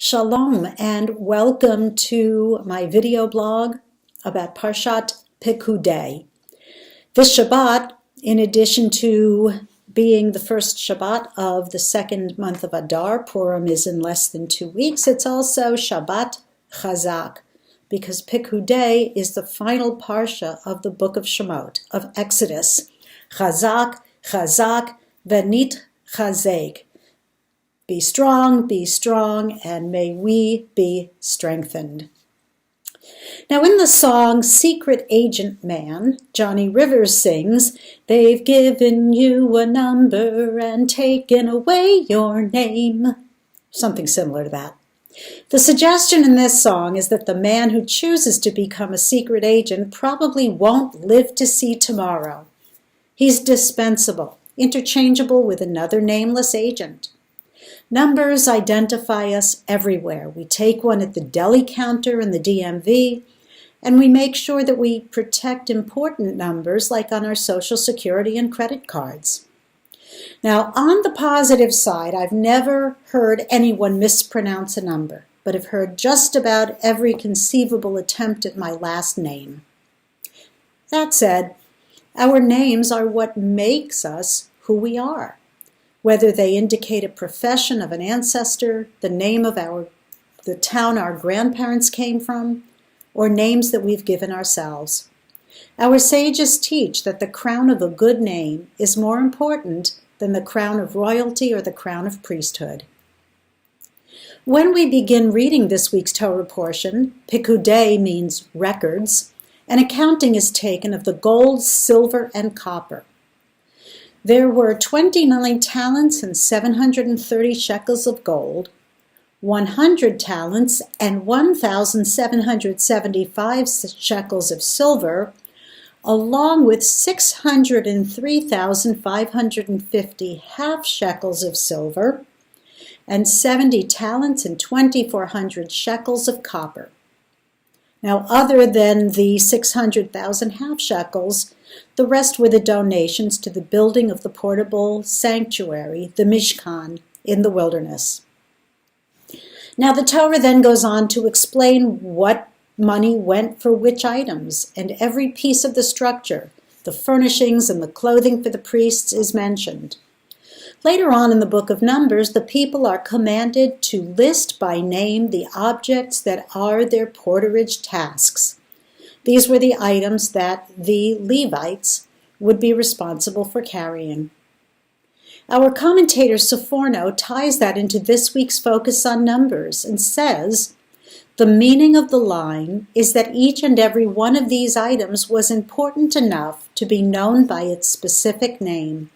Shalom and welcome to my video blog about Parshat Pekudei. This Shabbat, in addition to being the first Shabbat of the second month of Adar, Purim is in less than 2 weeks, it's also Shabbat Chazak, because Pekudei is the final Parsha of the book of Shemot, of Exodus. Chazak, Chazak, Venit Chazek. Be strong, and may we be strengthened. Now in the song Secret Agent Man, Johnny Rivers sings, "They've given you a number and taken away your name." Something similar to that. The suggestion in this song is that the man who chooses to become a secret agent probably won't live to see tomorrow. He's dispensable, interchangeable with another nameless agent. Numbers identify us everywhere. We take one at the deli counter in the DMV, and we make sure that we protect important numbers like on our Social Security and credit cards. Now, on the positive side, I've never heard anyone mispronounce a number, but have heard just about every conceivable attempt at my last name. That said, our names are what makes us who we are. Whether they indicate a profession of an ancestor, the name of the town our grandparents came from, or names that we've given ourselves. Our sages teach that the crown of a good name is more important than the crown of royalty or the crown of priesthood. When we begin reading this week's Torah portion, Pekudei means records, an accounting is taken of the gold, silver, and copper. There were 29 talents and 730 shekels of gold, 100 talents and 1,775 shekels of silver, along with 603,550 half shekels of silver, and 70 talents and 2,400 shekels of copper. Now, other than the 600,000 half shekels, the rest were the donations to the building of the portable sanctuary, the Mishkan, in the wilderness. Now the Torah then goes on to explain what money went for which items, and every piece of the structure, the furnishings and the clothing for the priests, is mentioned. Later on in the book of Numbers, the people are commanded to list by name the objects that are their porterage tasks. These were the items that the Levites would be responsible for carrying. Our commentator Seforno ties that into this week's focus on Numbers and says, the meaning of the line is that each and every one of these items was important enough to be known by its specific name.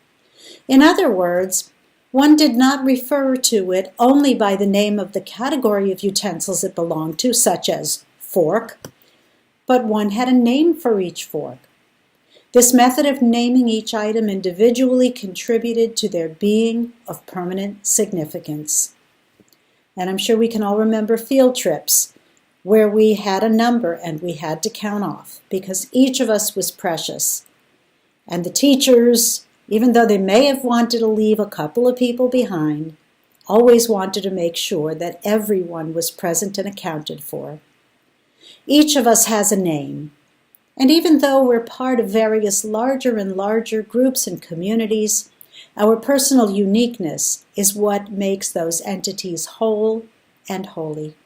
In other words, one did not refer to it only by the name of the category of utensils it belonged to, such as fork, but one had a name for each fork. This method of naming each item individually contributed to their being of permanent significance. And I'm sure we can all remember field trips where we had a number and we had to count off because each of us was precious. And the teachers, even though they may have wanted to leave a couple of people behind, always wanted to make sure that everyone was present and accounted for. Each of us has a name, and even though we're part of various larger and larger groups and communities, our personal uniqueness is what makes those entities whole and holy.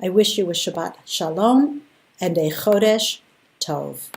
I wish you a Shabbat Shalom and a Chodesh Tov.